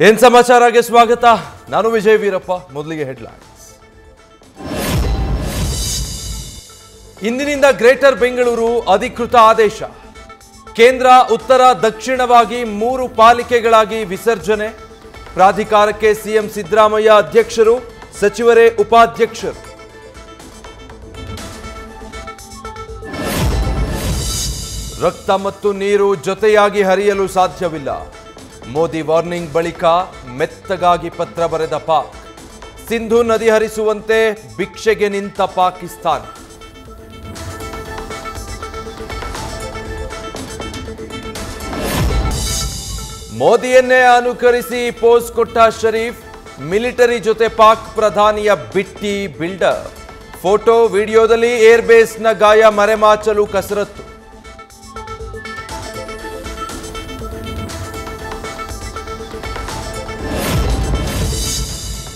ಏನ್ ಸಮಾಚಾರಕ್ಕೆ ಸ್ವಾಗತ. ನಾನು ವಿಜಯ್ ವೀರಪ್ಪ. ಮೊದಲಿಗೆ ಹೆಡ್ಲೈನ್ಸ್. ಇಂದಿನಿಂದ ಗ್ರೇಟರ್ ಬೆಂಗಳೂರು ಅಧಿಕೃತ ಆದೇಶ. ಕೇಂದ್ರ ಉತ್ತರ ದಕ್ಷಿಣವಾಗಿ 3 ಪಾಲಿಕೆಗಳಾಗಿ ವಿಸರ್ಜನೆ. ಪ್ರಾಧಿಕಾರಕ್ಕೆ ಸಿಎಂ ಸಿದ್ದರಾಮಯ್ಯ ಅಧ್ಯಕ್ಷರು, ಸಚಿವರೇ ಉಪಾಧ್ಯಕ್ಷರು. ರಕ್ತ ಮತ್ತು ನೀರು ಜೊತೆಯಾಗಿ ಹರಿಯಲು ಸಾಧ್ಯವಿಲ್ಲ. ಮೋದಿ ವಾರ್ನಿಂಗ್ ಬಳಿಕ ಮೆತ್ತಗಾಗಿ ಪತ್ರ ಬರೆದ ಪಾಕ್. ಸಿಂಧು ನದಿ ಹರಿಸುವಂತೆ ಭಿಕ್ಷೆಗೆ ನಿಂತ ಪಾಕಿಸ್ತಾನ. ಮೋದಿಯನ್ನೇ ಅನುಕರಿಸಿ ಪೋಸ್ ಕೊಟ್ಟ ಶರೀಫ್. ಮಿಲಿಟರಿ ಜೊತೆ ಪಾಕ್ ಪ್ರಧಾನಿಯ ಬಿಟ್ಟಿ ಬಿಲ್ಡರ್. ಫೋಟೋ ವಿಡಿಯೋದಲ್ಲಿ ಏರ್ಬೇಸ್ನ ಗಾಯ ಮರೆಮಾಚಲು ಕಸರತ್ತು.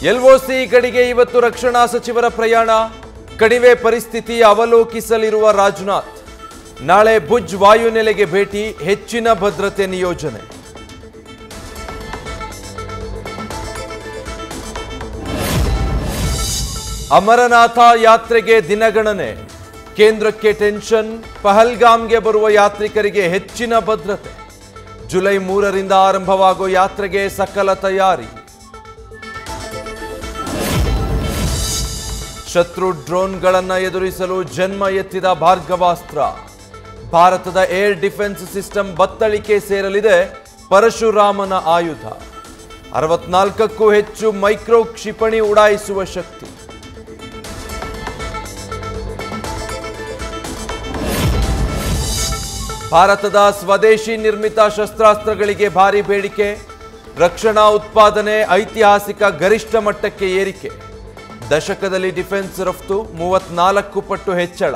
ಎಲ್ಒಸಿ ಕಡೆಗೆ ಇವತ್ತು ರಕ್ಷಣಾ ಸಚಿವರ ಪ್ರಯಾಣ. ಕಣಿವೆ ಪರಿಸ್ಥಿತಿ ಅವಲೋಕಿಸಲಿರುವ ರಾಜನಾಥ್. ನಾಳೆ ಭುಜ್ ವಾಯುನೆಲೆಗೆ ಭೇಟಿ. ಹೆಚ್ಚಿನ ಭದ್ರತೆ ನಿಯೋಜನೆ. ಅಮರನಾಥ ಯಾತ್ರೆಗೆ ದಿನಗಣನೆ. ಕೇಂದ್ರಕ್ಕೆ ಟೆನ್ಷನ್. ಪಹಲ್ಗಾಮ್ಗೆ ಬರುವ ಯಾತ್ರಿಕರಿಗೆ ಹೆಚ್ಚಿನ ಭದ್ರತೆ. ಜುಲೈ 3ರಿಂದ ಆರಂಭವಾಗುವ ಯಾತ್ರೆಗೆ ಸಕಲ ತಯಾರಿ. ಶತ್ರು ಡ್ರೋನ್ಗಳನ್ನು ಎದುರಿಸಲು ಜನ್ಮ ಎತ್ತಿದ ಭಾರ್ಗವಾಸ್ತ್ರ. ಭಾರತದ ಏರ್ ಡಿಫೆನ್ಸ್ ಸಿಸ್ಟಮ್ ಬತ್ತಳಿಕೆ ಸೇರಲಿದೆ ಪರಶುರಾಮನ ಆಯುಧ. 64ಕ್ಕೂ ಹೆಚ್ಚು ಮೈಕ್ರೋ ಕ್ಷಿಪಣಿ ಉಡಾಯಿಸುವ ಶಕ್ತಿ. ಭಾರತದ ಸ್ವದೇಶಿ ನಿರ್ಮಿತ ಶಸ್ತ್ರಾಸ್ತ್ರಗಳಿಗೆ ಭಾರಿ ಬೇಡಿಕೆ. ರಕ್ಷಣಾ ಉತ್ಪಾದನೆ ಐತಿಹಾಸಿಕ ಗರಿಷ್ಠ ಮಟ್ಟಕ್ಕೆ ಏರಿಕೆ. ದಶಕದಲ್ಲಿ ಡಿಫೆನ್ಸ್ ರಫ್ತು 34 ಪಟ್ಟು ಹೆಚ್ಚಳ.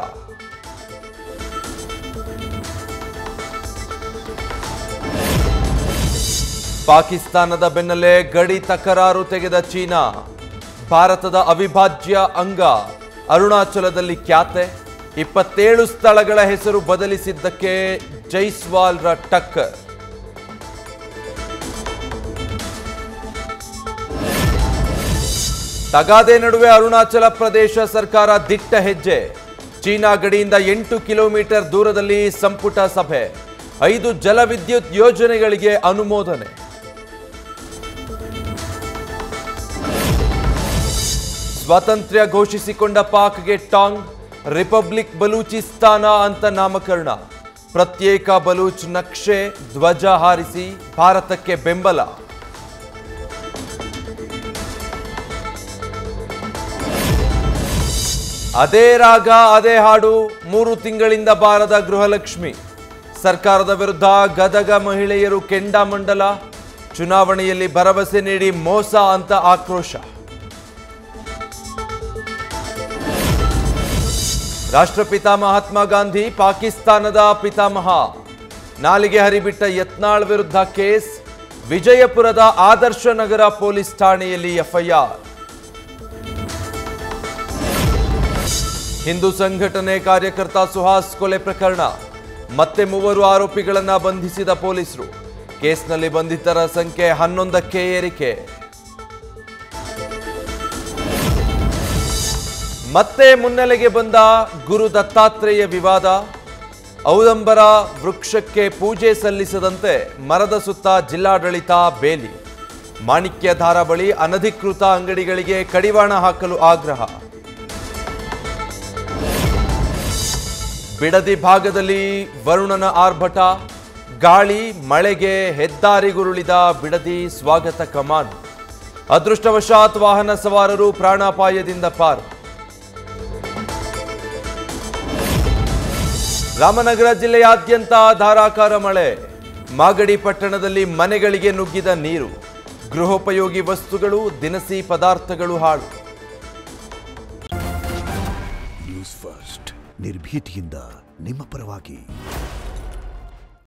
ಪಾಕಿಸ್ತಾನದ ಬೆನ್ನಲ್ಲೇ ಗಡಿ ತಕರಾರು ತೆಗೆದ ಚೀನಾ. ಭಾರತದ ಅವಿಭಾಜ್ಯ ಅಂಗ. ಅರುಣಾಚಲದಲ್ಲಿ ಖ್ಯಾತೆ. 27 ಸ್ಥಳಗಳ ಹೆಸರು ಬದಲಿಸಿದ್ದಕ್ಕೆ ಜೈಸ್ವಾಲ್ರ ಟಕ್ಕರ್. ತಗಾದೆ ನಡುವೆ ಅರುಣಾಚಲ ಪ್ರದೇಶ ಸರ್ಕಾರ ದಿಟ್ಟ ಹೆಜ್ಜೆ. ಚೀನಾ ಗಡಿಯಿಂದ 8 ಕಿಲೋಮೀಟರ್ ದೂರದಲ್ಲಿ ಸಂಪುಟ ಸಭೆ. 5 ಜಲವಿದ್ಯುತ್ ಯೋಜನೆಗಳಿಗೆ ಅನುಮೋದನೆ. ಸ್ವಾತಂತ್ರ್ಯ ಘೋಷಿಸಿಕೊಂಡ ಪಾಕ್ಗೆ ಟಾಂಗ್. ರಿಪಬ್ಲಿಕ್ ಬಲೂಚಿಸ್ತಾನ ಅಂತ ನಾಮಕರಣ. ಪ್ರತ್ಯೇಕ ಬಲೂಚ್ ನಕ್ಷೆ, ಧ್ವಜ ಹಾರಿಸಿ ಭಾರತಕ್ಕೆ ಬೆಂಬಲ. ಅದೇ ರಾಗ ಅದೇ ಹಾಡು. 3 ತಿಂಗಳಿಂದ ಬಾರದ ಗೃಹಲಕ್ಷ್ಮಿ. ಸರ್ಕಾರದ ವಿರುದ್ಧ ಗದಗ ಮಹಿಳೆಯರು ಕೆಂಡಾಮಂಡಲ. ಚುನಾವಣೆಯಲ್ಲಿ ಭರವಸೆ ನೀಡಿ ಮೋಸ ಅಂತ ಆಕ್ರೋಶ. ರಾಷ್ಟ್ರಪಿತ ಮಹಾತ್ಮ ಗಾಂಧಿ ಪಾಕಿಸ್ತಾನದ ಪಿತಾಮಹ. ನಾಲಿಗೆ ಹರಿಬಿಟ್ಟ ಯತ್ನಾಳ್ ವಿರುದ್ಧ ಕೇಸ್. ವಿಜಯಪುರದ ಆದರ್ಶ ನಗರ ಪೊಲೀಸ್ ಠಾಣೆಯಲ್ಲಿ ಎಫ್ಐಆರ್. ಹಿಂದೂ ಸಂಘಟನೆ ಕಾರ್ಯಕರ್ತ ಸುಹಾಸ್ ಕೊಲೆ ಪ್ರಕರಣ. ಮತ್ತೆ 3 ಆರೋಪಿಗಳನ್ನು ಬಂಧಿಸಿದ ಪೊಲೀಸರು. ಕೇಸ್ನಲ್ಲಿ ಬಂಧಿತರ ಸಂಖ್ಯೆ 11ಕ್ಕೆ ಏರಿಕೆ. ಮತ್ತೆ ಮುನ್ನೆಲೆಗೆ ಬಂದ ಗುರು ದತ್ತಾತ್ರೇಯ ವಿವಾದ. ಔದಂಬರ ವೃಕ್ಷಕ್ಕೆ ಪೂಜೆ ಸಲ್ಲಿಸದಂತೆ ಮರದ ಸುತ್ತ ಜಿಲ್ಲಾಡಳಿತ ಬೇಲಿ. ಮಾಣಿಕ್ಯಧಾರ ಬಳಿ ಅನಧಿಕೃತ ಅಂಗಡಿಗಳಿಗೆ ಕಡಿವಾಣ ಹಾಕಲು ಆಗ್ರಹ. ಬಿಡದಿ ಭಾಗದಲ್ಲಿ ವರುಣನ ಆರ್ಭಟ. ಗಾಳಿ ಮಳೆಗೆ ಹೆದ್ದಾರಿಗುರುಳಿದ ಬಿಡದಿ ಸ್ವಾಗತ ಕಮಾನು. ಅದೃಷ್ಟವಶಾತ್ ವಾಹನ ಸವಾರರು ಪ್ರಾಣಾಪಾಯದಿಂದ ಪಾರು. ರಾಮನಗರ ಜಿಲ್ಲೆಯಾದ್ಯಂತ ಧಾರಾಕಾರ ಮಳೆ. ಮಾಗಡಿ ಪಟ್ಟಣದಲ್ಲಿ ಮನೆಗಳಿಗೆ ನುಗ್ಗಿದ ನೀರು. ಗೃಹೋಪಯೋಗಿ ವಸ್ತುಗಳು, ದಿನಸಿ ಪದಾರ್ಥಗಳು ಹಾಳು. ನ್ಯೂಸ್ ಫಸ್ಟ್ ನಿರ್ಭೀತಿಯಿಂದ ನಿಮ್ಮ ಪರವಾಗಿ.